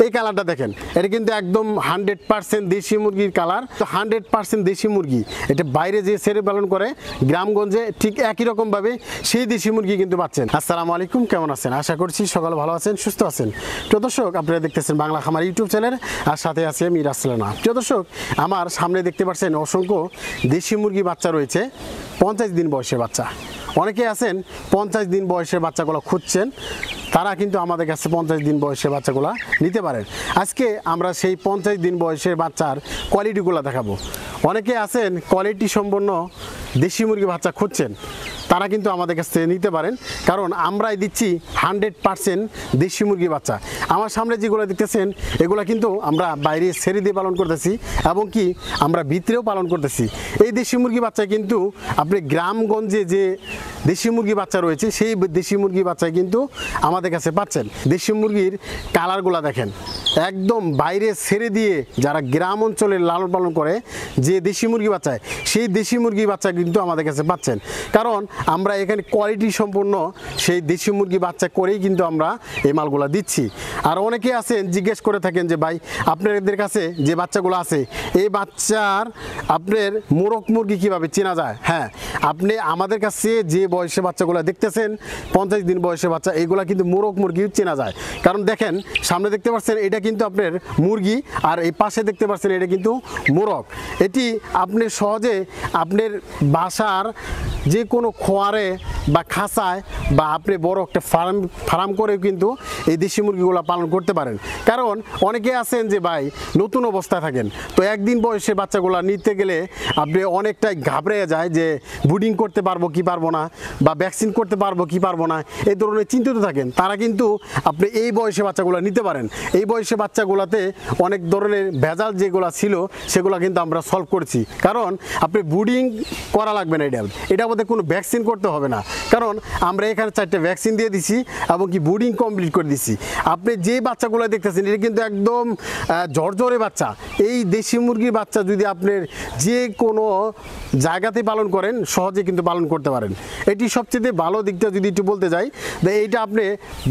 এই কালারটা দেখেন, এটা কিন্তু একদম 100% দেশি মুরগির কালার। তো 100% দেশি মুরগি, এটা বাইরে যে ছেড়ে পালন করে গ্রামগঞ্জে ঠিক একই রকমভাবে সেই দেশি মুরগি কিন্তু পাচ্ছেন। আসসালামু আলাইকুম, কেমন আছেন? আশা করছি সকালে ভালো আছেন, সুস্থ আছেন। প্রিয় দর্শক, আপনারা দেখতেছেন বাংলা খামার ইউটিউব চ্যানেল, আর সাথে আছে আমি রাসেলানা। প্রিয় দর্শক, আমার সামনে দেখতে পাচ্ছেন অসংখ্য দেশি মুরগি বাচ্চা রয়েছে, 50 দিন বয়সের বাচ্চা। অনেকে আছেন 50 দিন বয়সের বাচ্চাগুলো খুঁজছেন, তারা কিন্তু আমাদের কাছে 50 দিন বয়সের বাচ্চাগুলো নিতে পারেন। আজকে আমরা সেই 50 দিন বয়সের বাচ্চার কোয়ালিটিগুলো দেখাবো। অনেকে আছেন কোয়ালিটি সম্পন্ন দেশি মুরগি বাচ্চা খুঁজছেন, তারা কিন্তু আমাদের কাছ থেকে নিতে পারেন, কারণ আমরাই দিচ্ছি 100% দেশি মুরগি বাচ্চা। আমার সামনে যেগুলো দেখতেছেন এগুলো কিন্তু আমরা বাইরে ছেড়ে দিয়ে পালন করতেছি, এবং কি আমরা ভিতরেও পালন করতেছি। এই দেশি মুরগি বাচ্চা কিন্তু আপনি গ্রামগঞ্জে যে দেশি মুরগি বাচ্চা রয়েছে সেই দেশি মুরগি বাচ্চা কিন্তু আমাদের কাছে পাচ্ছেন। দেশি মুরগির কালারগুলো দেখেন, একদম বাইরে ছেড়ে দিয়ে যারা গ্রাম অঞ্চলে লালন পালন করে যে দেশি মুরগি বাচ্চা, সেই দেশি মুরগি বাচ্চা কিন্তু আমাদের কাছে পাচ্ছেন, কারণ আমরা এখানে কোয়ালিটি সম্পন্ন সেই দেশি মুরগি বাচ্চা করেই কিন্তু আমরা এই মালগুলো দিচ্ছি। আর অনেকে আছেন জিজ্ঞেস করে থাকেন যে ভাই, আপনাদের কাছে যে বাচ্চাগুলো আছে এই বাচ্চার আপনার মোরগ মুরগি কীভাবে চেনা যায়? হ্যাঁ, আপনি আমাদের কাছে যে বয়সে বাচ্চাগুলো দেখতেছেন 50 দিন বয়সে বাচ্চা, এইগুলো কিন্তু মোরগ মুরগি চেনা যায়। কারণ দেখেন, সামনে দেখতে পাচ্ছেন এটা কিন্তু আপনার মুরগি, আর এই পাশে দেখতে পাচ্ছেন এটা কিন্তু মোরগ। এটি আপনি সহজে আপনার বাসার যে কোনো খোয়ারে বা খাঁচায় বা আপনি বড় একটা ফার্ম করেও কিন্তু এই দেশি মুরগিগুলো পালন করতে পারেন। কারণ অনেকে আছেন যে ভাই নতুন অবস্থায় থাকেন, তো একদিন বয়সে বাচ্চাগুলো নিতে গেলে আপনি অনেকটাই ঘাবড়ে যায় যে ব্রিডিং করতে পারবো কি পারবো না, বা ভ্যাকসিন করতে পারবো কি পারবো না, এই ধরনের চিন্তিত থাকেন। তারা কিন্তু আপনি এই বয়সে বাচ্চাগুলো নিতে পারেন। এই বয়সে বাচ্চাগুলোতে অনেক ধরনের ভেজাল যেগুলো ছিল সেগুলো কিন্তু আমরা সলভ করছি, কারণ আপনি ব্রিডিং করা লাগবে না, এটা মধ্যে কোনো ভ্যাকসিন করতে হবে না, কারণ আমরা এখানে 4টে ভ্যাকসিন দিয়ে দিছি এবং কি ব্রিডিং কমপ্লিট করে দিছি। আপনি যে বাচ্চাগুলো দেখতেছেন এটা কিন্তু একদম ঝরঝরে বাচ্চা। এই দেশি মুরগির বাচ্চা যদি আপনার যে কোনো জায়গাতে পালন করেন সহজে কিন্তু পালন করতে পারেন। এটি সবচেয়ে ভালো দিকটা যদি একটু বলতে যাই, এইটা আপনি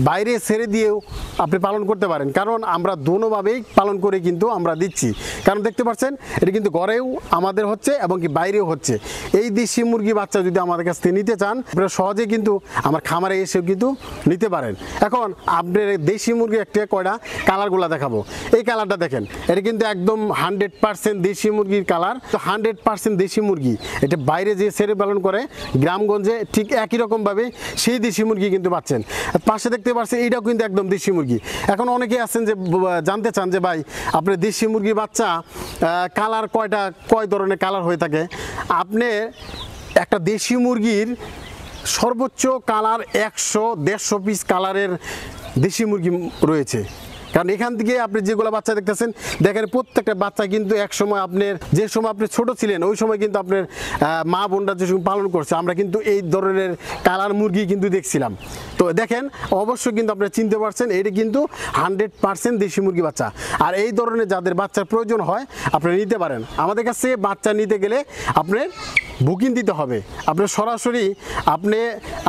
বাইরে ছেড়ে দিয়েও আপনি পালন করতে পারেন, কারণ আমরা দোনোভাবেই পালন করে কিন্তু আমরা দিচ্ছি। কারণ দেখতে পাচ্ছেন এটা কিন্তু ঘরেও আমাদের হচ্ছে এবং কি বাইরেও হচ্ছে। এই দেশি মুরগি বাচ্চা যদি আমাদের কাছ থেকে নিতে চান, আপনারা সহজে কিন্তু আমার খামারে এসেও কিন্তু নিতে পারেন। এখন আপনার দেশি মুরগি একটা কয়টা কালারগুলো দেখাবো। এই কালারটা দেখেন, এটা কিন্তু একদম 100% দেশি মুরগির কালার। তো 100% দেশি মুরগি, এটা বাইরে যে ছেড়ে পালন করে গ্রামগঞ্জে ঠিক একই রকমভাবে সেই দেশি মুরগি কিন্তু পাচ্ছেন। পাশে দেখতে পাচ্ছেন এইটাও কিন্তু একদম দেশি মুরগি। এখন অনেকে আছেন যে জানতে চান যে ভাই, আপনার দেশি মুরগির বাচ্চা কালার কয় ধরনের কালার হয়ে থাকে? আপনি একটা দেশি মুরগির সর্বোচ্চ কালার 100-150 পিস কালারের দেশি মুরগি রয়েছে। কারণ এখান থেকে আপনি যেগুলো বাচ্চা দেখতেছেন, দেখেন প্রত্যেকটা বাচ্চা কিন্তু এক সময় আপনার যে সময় আপনি ছোট ছিলেন ওই সময় কিন্তু আপনার মা বোনরা যে সময় পালন করছে, আমরা কিন্তু এই ধরনের কালার মুরগি কিন্তু দেখছিলাম। তো দেখেন অবশ্যই কিন্তু আপনি চিনতে পারছেন এটা কিন্তু 100% দেশি মুরগি বাচ্চা। আর এই ধরনের যাদের বাচ্চার প্রয়োজন হয় আপনারা নিতে পারেন। আমাদের কাছে বাচ্চা নিতে গেলে আপনার বুকিং দিতে হবে। আপনি সরাসরি আপনি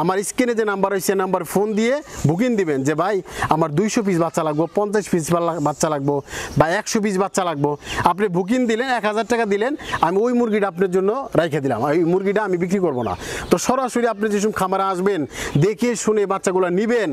আমার স্ক্রিনে যে নাম্বার রয়েছে সেই নাম্বার ফোন দিয়ে বুকিং দিবেন যে ভাই আমার 200 পিস বাচ্চা লাগবো, 50 পিস বাচ্চা লাগবো, বা 100 পিস বাচ্চা লাগবো। আপনি বুকিং দিলেন, 1000 টাকা দিলেন, আমি ওই মুরগিটা আপনার জন্য রেখে দিলাম, ওই মুরগিটা আমি বিক্রি করবো না। তো সরাসরি আপনি যেসব খামারে আসবেন, দেখে শুনে বাচ্চাগুলো নেবেন,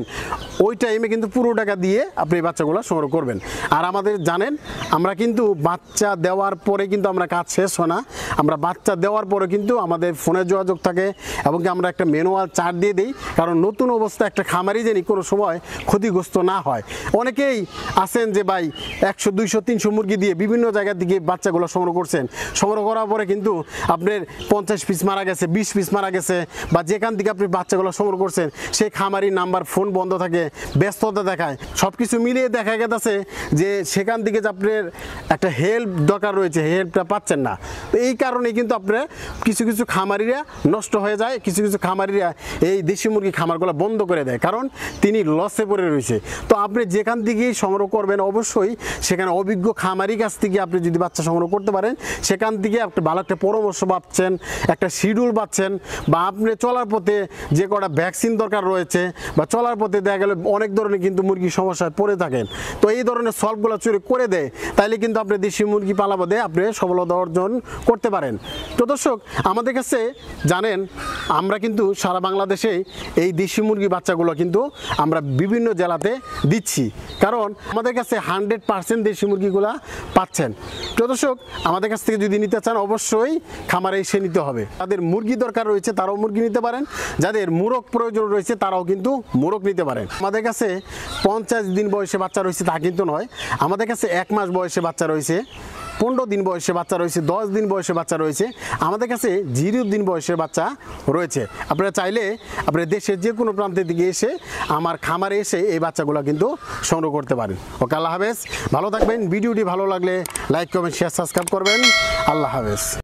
ওই টাইমে কিন্তু পুরো টাকা দিয়ে আপনি এই বাচ্চাগুলো সংগ্রহ করবেন। আর আমাদের জানেন আমরা কিন্তু বাচ্চা দেওয়ার পরে কিন্তু আমরা কাজ শেষ হয় না, আমরা বাচ্চা দেওয়ার পরে কিন্তু আমাদের ফোনে যোগাযোগ থাকে এবং কি আমরা একটা ম্যানুয়াল চার্ট দিয়ে দিই, কারণ নতুন অবস্থা একটা খামারি যেন কোনো সময় ক্ষতিগ্রস্ত না হয়। অনেকেই আছেন যে ভাই 100, 200, 300 মুরগি দিয়ে বিভিন্ন জায়গা থেকে বাচ্চাগুলো সংগ্রহ করছেন, সংগ্রহ করার পরে কিন্তু আপনার 50 পিস মারা গেছে, 20 পিস মারা গেছে, বা যেখান থেকে আপনি বাচ্চাগুলো সংগ্রহ করছেন সেই খামারির নাম্বার ফোন বন্ধ থাকে, ব্যস্ততা দেখায়, সব কিছু মিলিয়ে দেখা গেছে যে সেখান থেকে যে আপনার একটা হেল্প দরকার রয়েছে, হেল্পটা পাচ্ছেন না। তো এই কারণে কিন্তু আপনার কিছু কিছু কিছু খামারিরা নষ্ট হয়ে যায়, কিছু কিছু খামারিরা এই দেশি মুরগি খামারগুলো বন্ধ করে দেয়, কারণ তিনি লসে পড়ে রয়েছে। তো আপনি যেখান থেকেই সংগ্রহ করবেন অবশ্যই সেখানে অভিজ্ঞ খামারি কাছ থেকে আপনি যদি বাচ্চা সংগ্রহ করতে পারেন, সেখান থেকে আপনি ভালো একটা পরামর্শ পাচ্ছেন, একটা শিডিউল পাচ্ছেন, বা আপনি চলার পথে যে কটা ভ্যাকসিন দরকার রয়েছে, বা চলার পথে দেখা গেলে অনেক ধরনের কিন্তু মুরগি সমস্যায় পড়ে থাকেন, তো এই ধরনের সলভগুলো চুরি করে দেয়, তাইলে কিন্তু আপনি দেশি মুরগি পালা বাদে আপনি সফলতা অর্জন করতে পারেন। তো দর্শক, আমাদের কাছে জানেন আমরা কিন্তু সারা বাংলাদেশে এই দেশি মুরগি বাচ্চাগুলো কিন্তু আমরা বিভিন্ন জেলাতে দিচ্ছি, কারণ আমাদের কাছে 100% দেশি মুরগিগুলা পাচ্ছেন। তো দর্শক, আমাদের কাছ থেকে যদি নিতে চান অবশ্যই খামারে এসে নিতে হবে। যাদের মুরগি দরকার রয়েছে তারাও মুরগি নিতে পারেন, যাদের মুরগ প্রয়োজন রয়েছে তারাও কিন্তু মুরগ নিতে পারেন। আমাদের কাছে 50 দিন বয়সে বাচ্চা রয়েছে তা কিন্তু নয়, আমাদের কাছে 1 মাস বয়সে বাচ্চা রয়েছে, 15 দিন বয়সে বাচ্চা রয়েছে, 10 দিন বয়সে বাচ্চা রয়েছে, আমাদের কাছে 0 দিন বয়সের বাচ্চা রয়েছে। আপনারা চাইলে আপনার দেশের যে কোনো প্রান্তের দিকে এসে আমার খামারে এসে এই বাচ্চাগুলো কিন্তু সংগ্রহ করতে পারেন। ওকে, আল্লাহ হাফেজ, ভালো থাকবেন। ভিডিওটি ভালো লাগলে লাইক, কমেন্ট, শেয়ার, সাবস্ক্রাইব করবেন। আল্লাহ হাফেজ।